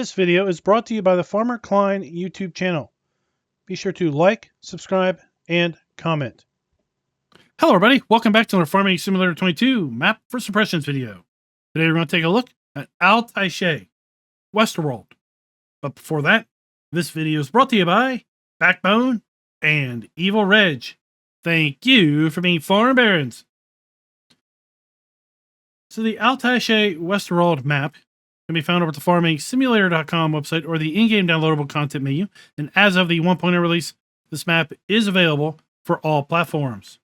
This video is brought to you by the Farmer Klein YouTube channel. Be sure to like, subscribe, and comment. Hello everybody, welcome back to our Farming Simulator 22 Map for Suppressions video. Today we're going to take a look at Alteiche, Westerwald. But before that, this video is brought to you by Backbone and Evil Reg. Thank you for being farm barons. So the Alteiche Westerwald map can be found over at the farmingsimulator.com website or the in-game downloadable content menu. And as of the 1.0 release, this map is available for all platforms.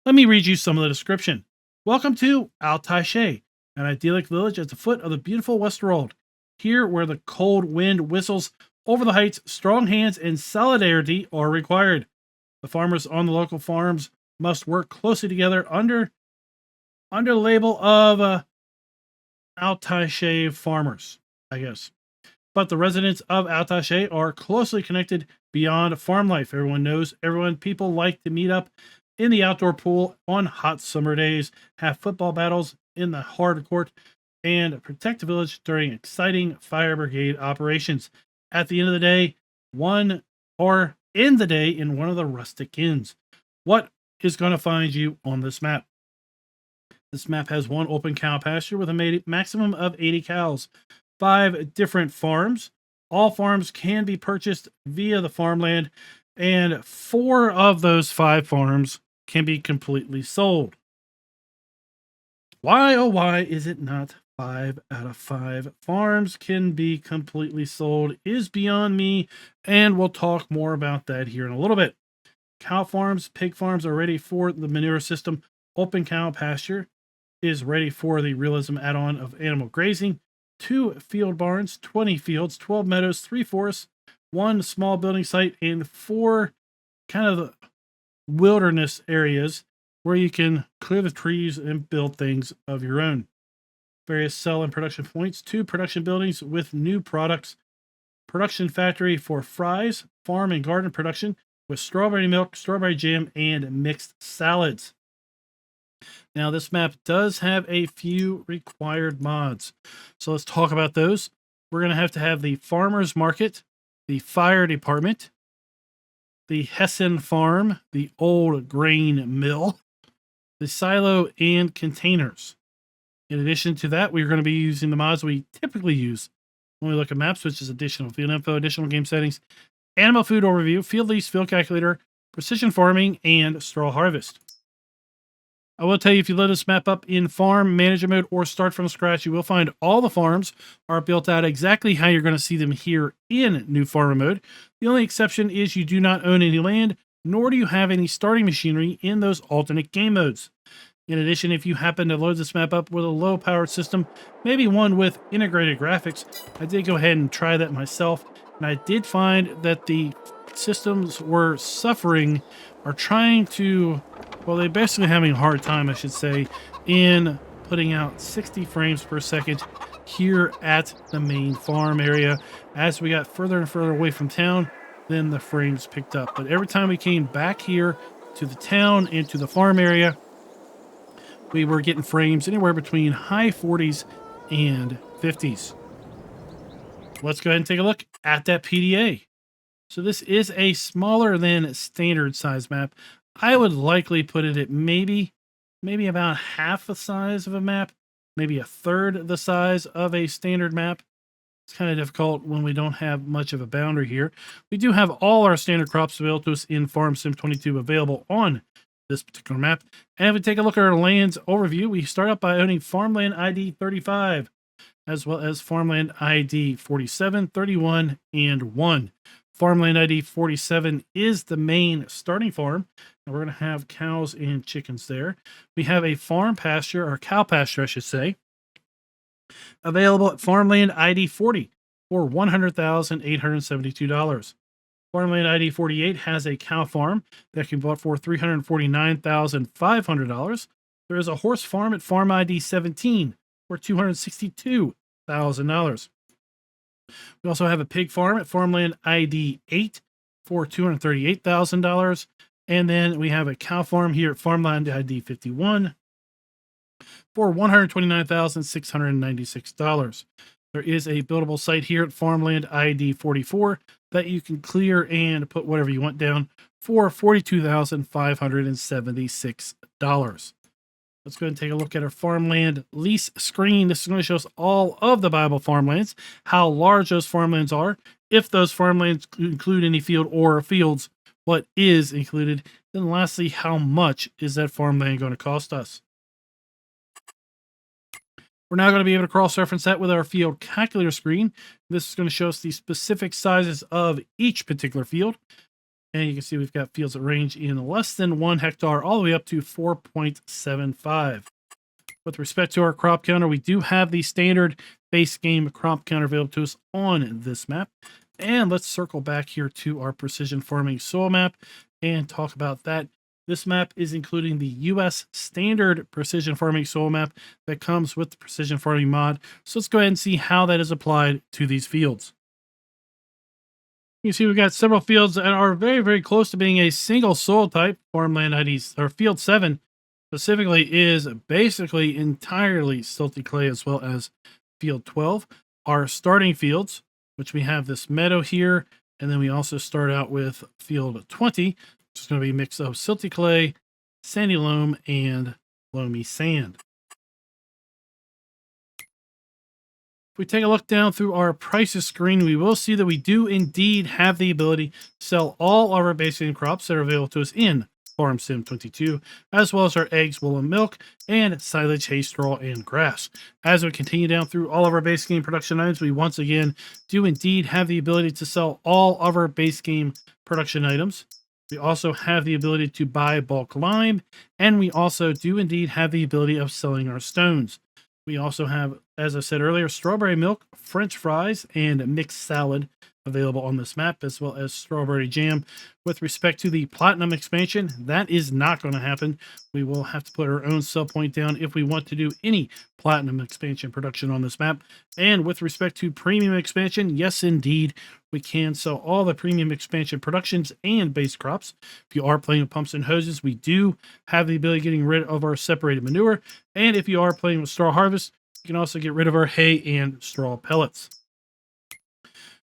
Let me read you some of the description. Welcome to Alteiche, an idyllic village at the foot of the beautiful Westerwald. Here, where the cold wind whistles over the heights, strong hands and solidarity are required. The farmers on the local farms must work closely together under the label of Alteiche farmers, I guess. But the residents of Alteiche are closely connected beyond farm life. Everyone knows everyone. People like to meet up in the outdoor pool on hot summer days, have football battles in the hard court, and protect the village during exciting fire brigade operations. At the end of the day, in one of the rustic inns. What is going to find you on this map? This map has one open cow pasture with a maximum of 80 cows, 5 different farms. All farms can be purchased via the farmland, and 4 of those 5 farms can be completely sold. Why, oh why is it not 5 out of 5 farms can be completely sold is beyond me, and we'll talk more about that here in a little bit. Cow farms, pig farms are ready for the manure system. Open cow pasture is ready for the realism add-on of animal grazing. 2 field barns, 20 fields, 12 meadows, 3 forests, 1 small building site, and 4 kind of wilderness areas where you can clear the trees and build things of your own. Various sell and production points, 2 production buildings with new products, production factory for fries, farm and garden production with strawberry milk, strawberry jam, and mixed salads. Now, this map does have a few required mods, so let's talk about those. We're going to have the farmer's market, the fire department, the Hessen farm, the old grain mill, the silo, and containers. In addition to that, we're going to be using the mods we typically use when we look at maps, which is additional field info, additional game settings, animal food overview, field lease, field calculator, precision farming, and straw harvest. I will tell you, if you load this map up in farm manager mode or start from scratch, you will find all the farms are built out exactly how you're going to see them here in new farmer mode. The only exception is you do not own any land, nor do you have any starting machinery in those alternate game modes. In addition, if you happen to load this map up with a low powered system, maybe one with integrated graphics, I did go ahead and try that myself, and I did find that the systems were suffering or trying to, well, they're basically having a hard time, I should say, in putting out 60 frames per second here at the main farm area. As we got further and further away from town, then the frames picked up. But every time we came back here to the town and to the farm area, we were getting frames anywhere between high 40s and 50s. Let's go ahead and take a look at that PDA. So this is a smaller than standard size map. I would likely put it at maybe about half the size of a map, maybe a third the size of a standard map. It's kind of difficult when we don't have much of a boundary here. We do have all our standard crops available to us in Farm Sim 22 available on this particular map. And if we take a look at our lands overview, we start out by owning Farmland ID 35, as well as Farmland ID 47, 31, and 1. Farmland ID 47 is the main starting farm, and we're going to have cows and chickens there. We have a farm pasture, or cow pasture, I should say, available at Farmland ID 40 for $100,872. Farmland ID 48 has a cow farm that can be bought for $349,500. There is a horse farm at Farm ID 17 for $262,000. We also have a pig farm at Farmland ID 8 for $238,000. And then we have a cow farm here at Farmland ID 51 for $129,696. There is a buildable site here at Farmland ID 44 that you can clear and put whatever you want down for $42,576. Let's go ahead and take a look at our farmland lease screen. This is going to show us all of the Bible farmlands, how large those farmlands are, if those farmlands include any field or fields, what is included. Then lastly, how much is that farmland going to cost us? We're now going to be able to cross-reference that with our field calculator screen. This is going to show us the specific sizes of each particular field. And you can see we've got fields that range in less than 1 hectare all the way up to 4.75. With respect to our crop counter, we do have the standard base game crop counter available to us on this map. And let's circle back here to our precision farming soil map and talk about that. This map is including the US standard precision farming soil map that comes with the precision farming mod. So let's go ahead and see how that is applied to these fields. You see we've got several fields that are very, very close to being a single soil type. Farmland IDs, or field 7 specifically, is basically entirely silty clay, as well as field 12. Our starting fields, which we have this meadow here, and then we also start out with field 20, which is going to be a mix of silty clay, sandy loam, and loamy sand. If we take a look down through our prices screen, we will see that we do indeed have the ability to sell all of our basic crops that are available to us in Farm Sim 22, as well as our eggs, wool, and milk, and silage, hay, straw, and grass. As we continue down through all of our base game production items, we once again do indeed have the ability to sell all of our base game production items. We also have the ability to buy bulk lime, and we also do indeed have the ability of selling our stones. We also have, as I said earlier, strawberry milk, French fries, and mixed salad available on this map, as well as strawberry jam. With respect to the platinum expansion, that is not going to happen. We will have to put our own sell point down if we want to do any platinum expansion production on this map. And with respect to premium expansion, yes, indeed, we can sell all the premium expansion productions and base crops. If you are playing with pumps and hoses, we do have the ability of getting rid of our separated manure. And if you are playing with straw harvest, you can also get rid of our hay and straw pellets.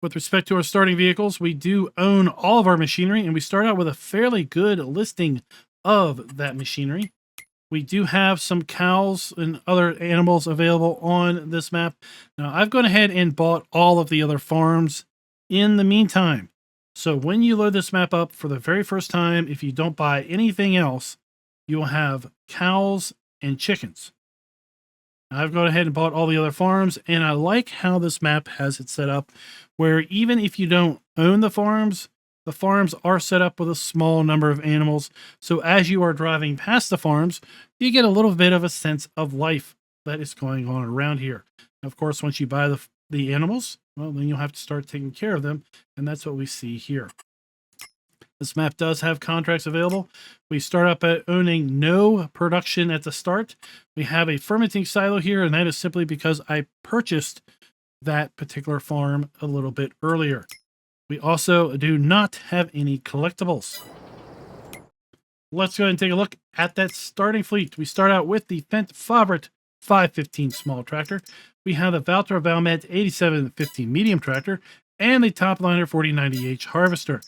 With respect to our starting vehicles, we do own all of our machinery, and we start out with a fairly good listing of that machinery. We do have some cows and other animals available on this map. Now, I've gone ahead and bought all of the other farms in the meantime. So when you load this map up for the very first time, if you don't buy anything else, you will have cows and chickens. I've gone ahead and bought all the other farms, and I like how this map has it set up, where even if you don't own the farms are set up with a small number of animals. So as you are driving past the farms, you get a little bit of a sense of life that is going on around here. Of course, once you buy the animals, well, then you'll have to start taking care of them, and that's what we see here. This map does have contracts available. We start up at owning no production at the start. We have a fermenting silo here, and that is simply because I purchased that particular farm a little bit earlier. We also do not have any collectibles. Let's go ahead and take a look at that starting fleet. We start out with the Fendt Favorite 515 small tractor. We have the Valtra Valmet 8750 medium tractor and the Topliner 4090H harvester.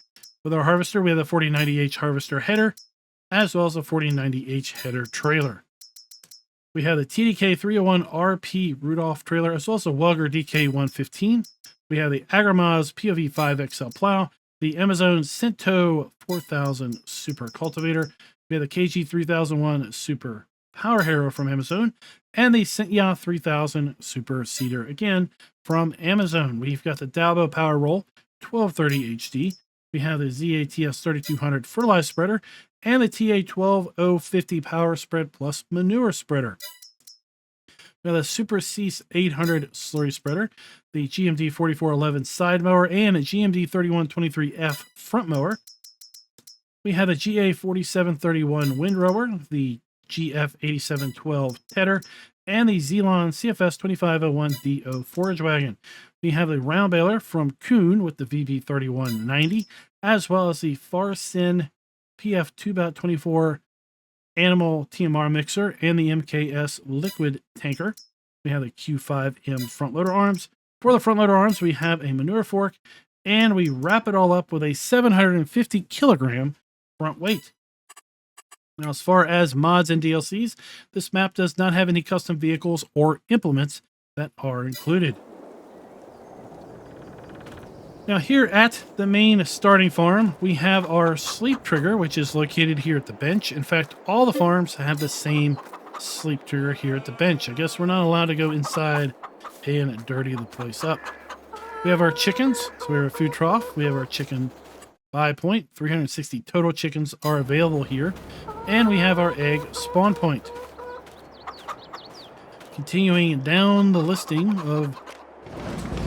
With our harvester, we have the 4090H harvester header, as well as the 4090H header trailer. We have the TDK 301 RP Rudolph trailer, as well as the Wugger DK 115. We have the Agrimaz POV 5XL plow, the Amazon Cento 4000 super cultivator. We have the KG 3001 super power harrow from Amazon, and the Cintya 3000 super seeder, again from Amazon. We've got the Dalbo Power Roll 1230 HD. We have the ZATS 3200 fertilizer spreader and the TA 12050 power spread plus manure spreader. We have the Super Cease 800 slurry spreader, the GMD 4411 side mower, and a GMD 3123F front mower. We have the GA 4731 windrower, the GF 8712 tedder, and the Zelon CFS 2501 DO forage wagon. We have the round baler from Kuhn with the VV3190, as well as the Farsin PF 2.24 animal TMR mixer and the MKS liquid tanker. We have the Q5M front loader arms, For the front loader arms, we have a manure fork, and we wrap it all up with a 750 kilogram front weight. Now, as far as mods and DLCs, this map does not have any custom vehicles or implements that are included. Now, here at the main starting farm, we have our sleep trigger, which is located here at the bench. In fact, all the farms have the same sleep trigger here at the bench. I guess we're not allowed to go inside and dirty the place up. We have our chickens, so we have a food trough. We have our chicken buy point. 360 total chickens are available here. And we have our egg spawn point. Continuing down the listing of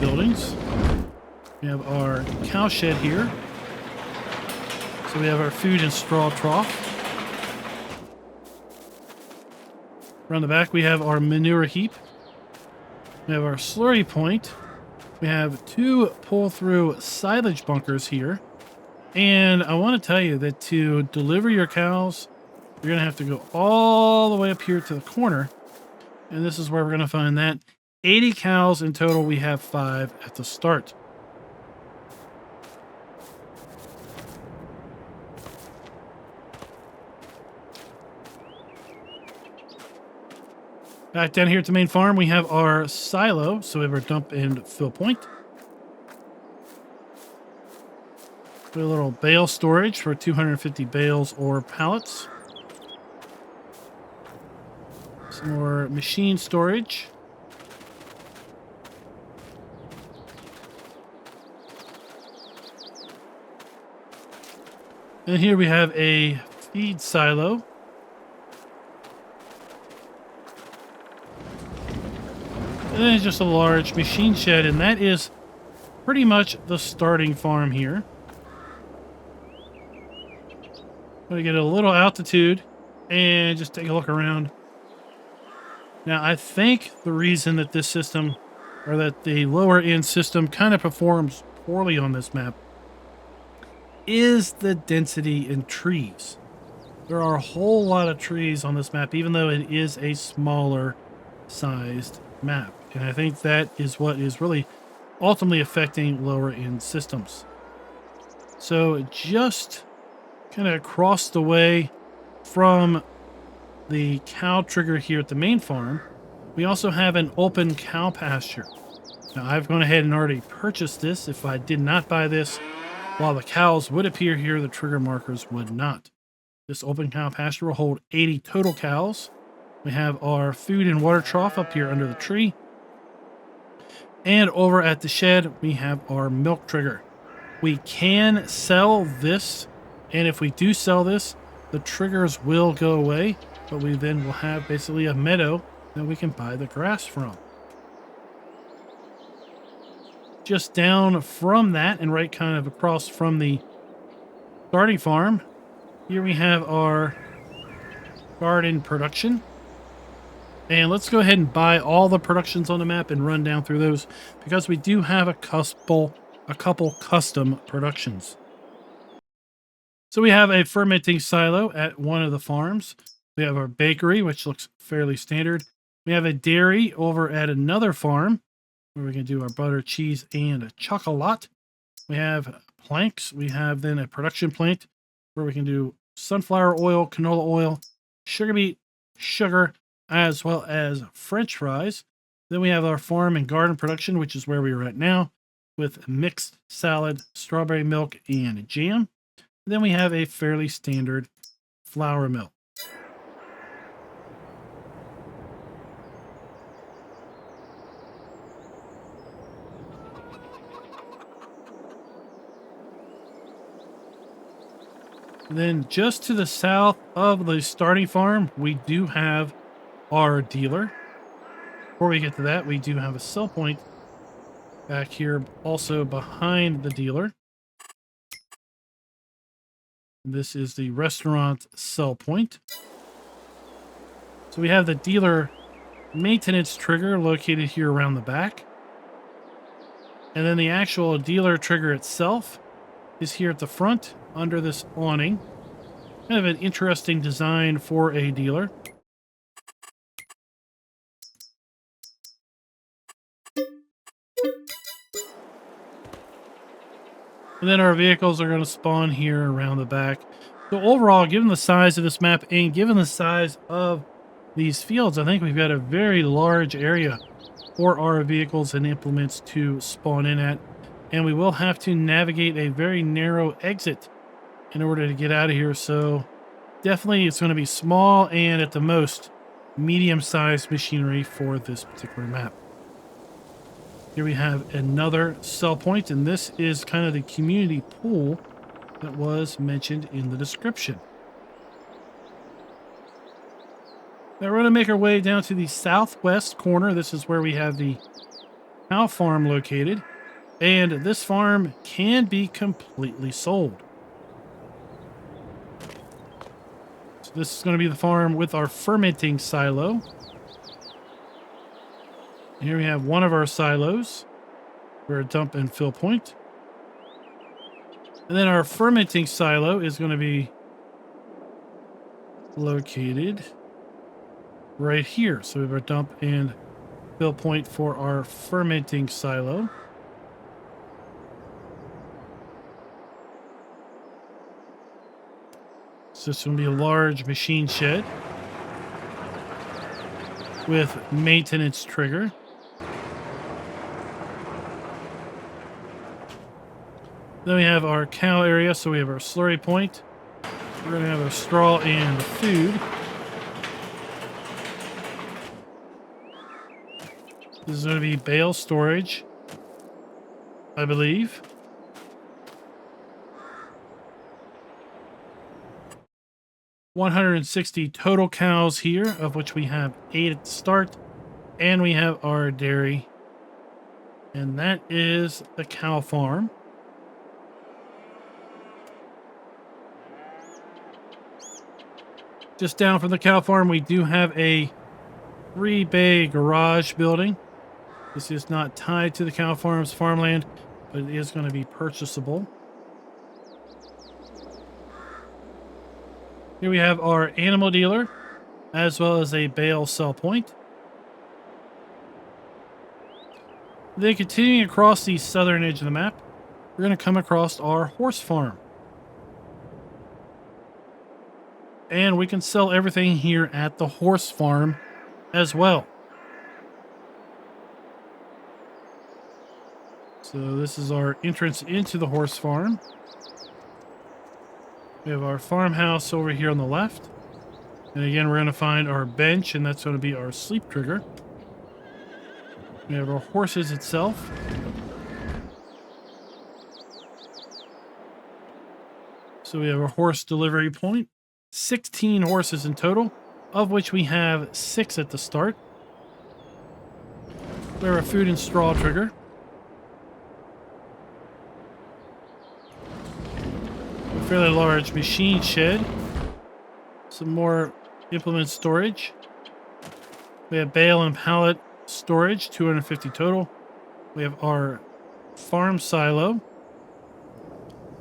buildings, we have our cow shed here. So we have our food and straw trough. Around the back, we have our manure heap. We have our slurry point. We have 2 pull-through silage bunkers here. And I want to tell you that to deliver your cows, you're going to have to go all the way up here to the corner. And this is where we're going to find that. 80 cows in total. We have 5 at the start. Back down here at the main farm, we have our silo. So we have our dump and fill point. We have a little bale storage for 250 bales or pallets. Some more machine storage. And here we have a feed silo. And then just a large machine shed, and that is pretty much the starting farm here. I'm going to get a little altitude and just take a look around. Now, I think the reason that this system, or that the lower end system kind of performs poorly on this map, is the density in trees. There are a whole lot of trees on this map, even though it is a smaller sized map. And I think that is what is really ultimately affecting lower end systems. So just kind of across the way from the cow trigger here at the main farm, we also have an open cow pasture. Now, I've gone ahead and already purchased this. If I did not buy this, while the cows would appear here, the trigger markers would not. This open cow pasture will hold 80 total cows. We have our food and water trough up here under the tree. And over at the shed, we have our milk trigger. We can sell this, and if we do sell this, the triggers will go away, but we then will have basically a meadow that we can buy the grass from. Just down from that and right kind of across from the starting farm, here we have our garden production. And let's go ahead and buy all the productions on the map and run down through those, because we do have a couple custom productions. So we have a fermenting silo at one of the farms. We have our bakery, which looks fairly standard. We have a dairy over at another farm where we can do our butter, cheese, and a chocolate. We have planks. We have then a production plant where we can do sunflower oil, canola oil, sugar beet, sugar, as well as French fries. Then we have our farm and garden production, which is where we are at now, with mixed salad, strawberry milk, and jam. Then we have a fairly standard flour mill. Then just to the south of the starting farm, we do have our dealer. Before we get to that, we do have a sell point back here also behind the dealer. This is the restaurant sell point. So we have the dealer maintenance trigger located here around the back. And then the actual dealer trigger itself is here at the front under this awning. Kind of an interesting design for a dealer. And then our vehicles are going to spawn here around the back. So overall, given the size of this map and given the size of these fields, I think we've got a very large area for our vehicles and implements to spawn in at. And we will have to navigate a very narrow exit in order to get out of here. So definitely it's going to be small and at the most medium-sized machinery for this particular map. Here we have another sell point, and this is kind of the community pool that was mentioned in the description. Now we're going to make our way down to the southwest corner. This is where we have the cow farm located, and this farm can be completely sold. So this is going to be the farm with our fermenting silo. Here we have one of our silos for a dump and fill point. And then our fermenting silo is going to be located right here. So we have our dump and fill point for our fermenting silo. So this is going to be a large machine shed with maintenance trigger. Then we have our cow area, so we have our slurry point. We're going to have our straw and food. This is going to be bale storage, I believe. $160 total cows here, of which we have 8 at the start. And we have our dairy. And that is the cow farm. Just down from the cow farm, we do have a 3-bay garage building. This is not tied to the cow farm's farmland, but it is going to be purchasable. Here we have our animal dealer, as well as a bale sell point. Then continuing across the southern edge of the map, we're going to come across our horse farm. And we can sell everything here at the horse farm as well. So this is our entrance into the horse farm. We have our farmhouse over here on the left. And again, we're going to find our bench, and that's going to be our sleep trigger. We have our horses itself. So we have a horse delivery point. 16 horses in total, of which we have 6 at the start. We have a food and straw trigger. A fairly large machine shed. Some more implement storage. We have bale and pallet storage, 250 total. We have our farm silo.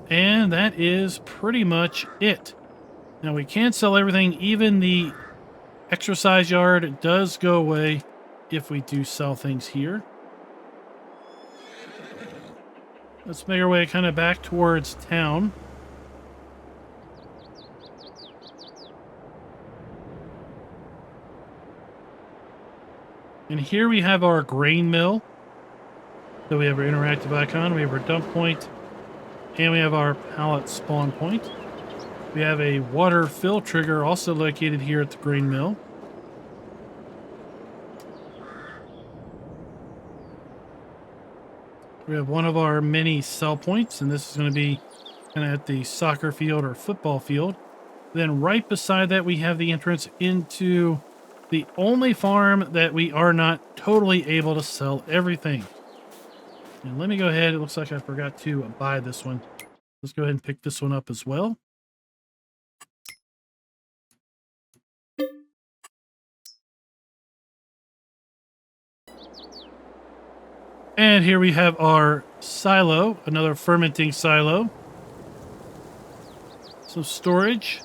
And that is pretty much it. Now we can't sell everything. Even the exercise yard does go away if we do sell things here. Let's make our way kind of back towards town. And here we have our grain mill. So we have our interactive icon, we have our dump point, and we have our pallet spawn point. We have a water fill trigger also located here at the grain mill. We have one of our many sell points, and this is going to be kind of at the soccer field or football field. Then right beside that, we have the entrance into the only farm that we are not totally able to sell everything. And let me go ahead. It looks like I forgot to buy this one. Let's go ahead and pick this one up as well. And here we have our silo, another fermenting silo. Some storage.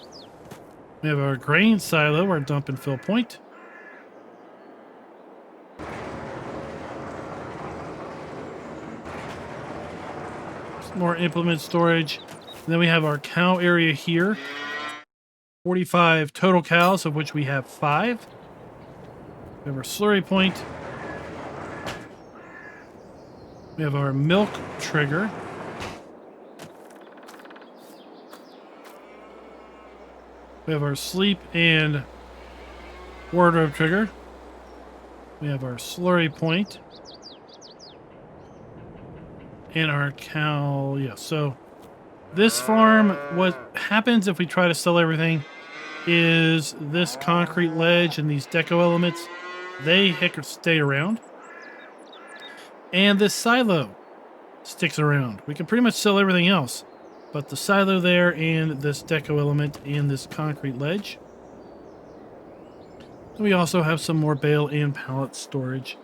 We have our grain silo, our dump and fill point. More implement storage. And then we have our cow area here. 45 total cows, of which we have 5. We have our slurry point. We have our milk trigger. We have our sleep and wardrobe trigger. We have our slurry point. And our cow, yeah. So this farm, what happens if we try to sell everything is this concrete ledge and these deco elements, they stay around. And this silo sticks around. We can pretty much sell everything else, but the silo there and this deco element and this concrete ledge. We also have some more bale and pallet storage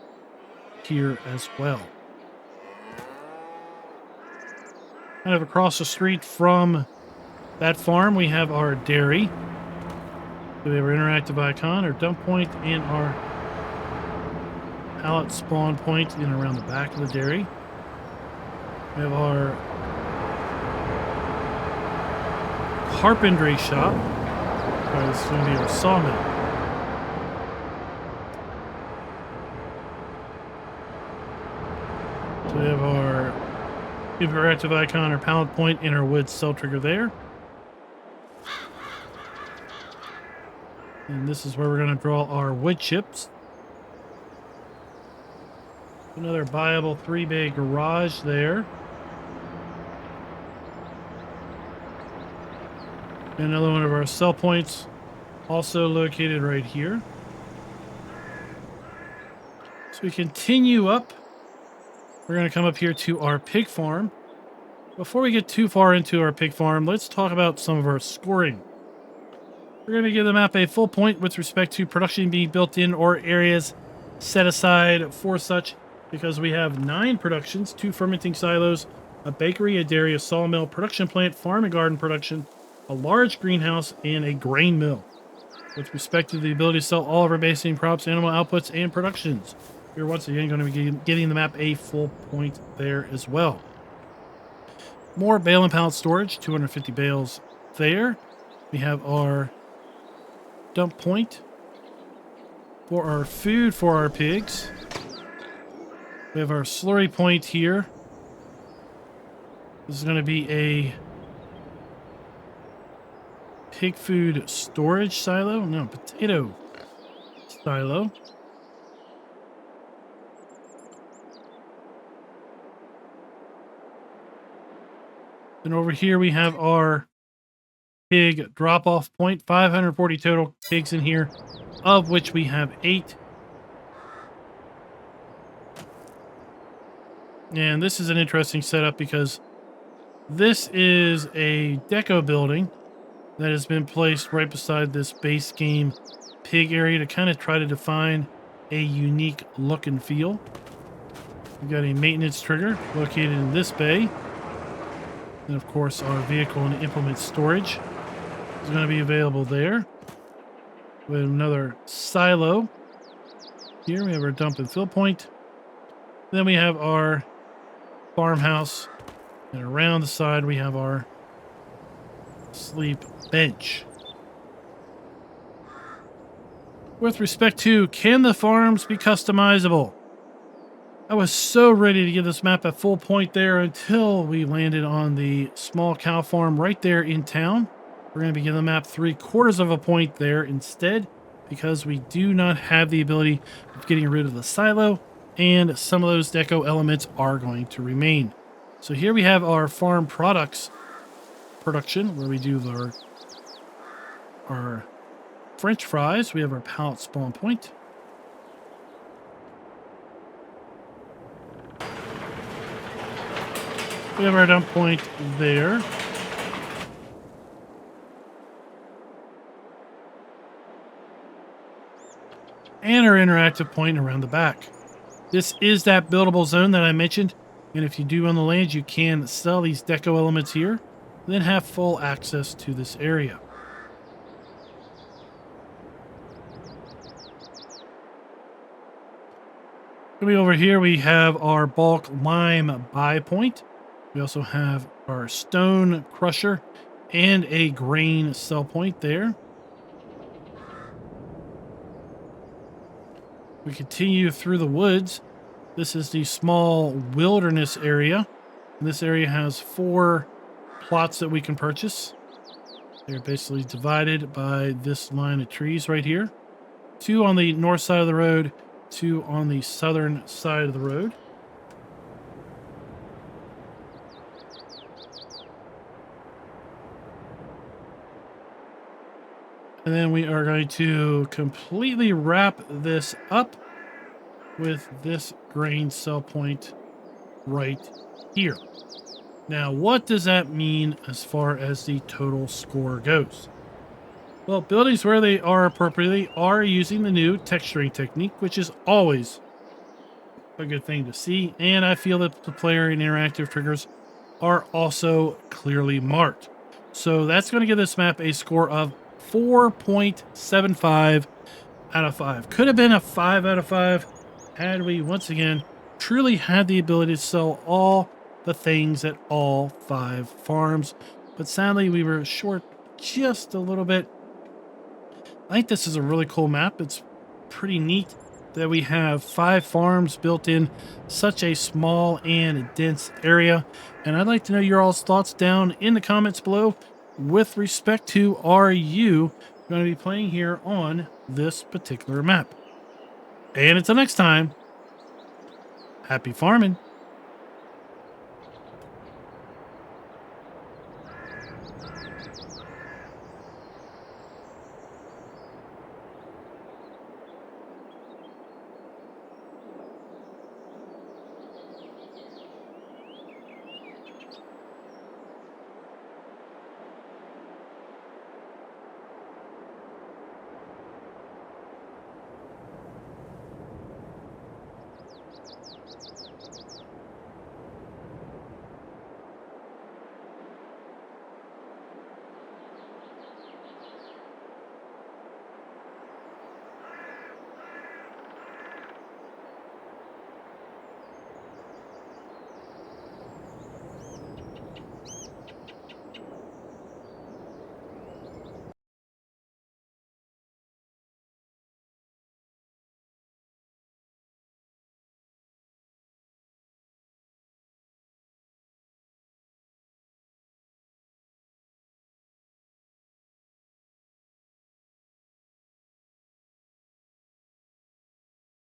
here as well. Kind of across the street from that farm, we have our dairy. We have our interactive icon, our dump point, and our pallet spawn point in around the back of the dairy. We have our carpentry shop. This is going to be our sawmill. So we have our interactive icon, our pallet point, and our wood cell trigger there. And this is where we're going to draw our wood chips. Another viable 3-bay garage there. Another one of our cell points, also located right here. So we continue up. We're going to come up here to our pig farm. Before we get too far into our pig farm, let's talk about some of our scoring. We're going to give the map a full point with respect to production being built in or areas set aside for such, because we have 9 productions, 2 fermenting silos, a bakery, a dairy, a sawmill, production plant, farm and garden production, a large greenhouse, and a grain mill. With respect to the ability to sell all of our basic crops, animal outputs, and productions, we're once again going to be giving the map a full point there as well. More bale and pallet storage, 250 bales there. We have our dump point for our food for our pigs. We have our slurry point here. This is going to be a pig food storage silo. No, potato silo. Then over here we have our pig drop-off point. 540 total pigs in here, of which we have 8. And this is an interesting setup because this is a deco building that has been placed right beside this base game pig area to kind of try to define a unique look and feel. We've got a maintenance trigger located in this bay. And of course our vehicle and implement storage is going to be available there. We have another silo. Here we have our dump and fill point. Then we have our farmhouse. And around the side we have our sleep bench. With respect to, can the farms be customizable? I was so ready to give this map a full point there until we landed on the small cow farm right there in town. We're going to be giving the map 3/4 of a point there instead, because we do not have the ability of getting rid of the silo, and some of those deco elements are going to remain. So here we have our farm products production, where we do our French fries. We have our pallet spawn point. We have our dump point there. And our interactive point around the back. This is that buildable zone that I mentioned. And if you do own the land, you can sell these deco elements here, and then have full access to this area. Coming over here, we have our bulk lime buy point. We also have our stone crusher and a grain sell point there. We continue through the woods. This is the small wilderness area. And this area has 4 plots that we can purchase. They're basically divided by this line of trees right here. 2 on the north side of the road, 2 on the southern side of the road. And then we are going to completely wrap this up with this grain sell point right here. Now, what does that mean as far as the total score goes? Well, buildings where they are appropriately are using the new texturing technique, which is always a good thing to see. And I feel that the player and interactive triggers are also clearly marked. So that's going to give this map a score of 4.75 out of 5. Could have been a 5 out of 5 had we, once again, truly had the ability to sell all the things at all 5 farms. But sadly, we were short just a little bit. I think this is a really cool map. It's pretty neat that we have 5 farms built in such a small and dense area. And I'd like to know your all's thoughts down in the comments below with respect to, are you going to be playing here on this particular map? And until next time, happy farming.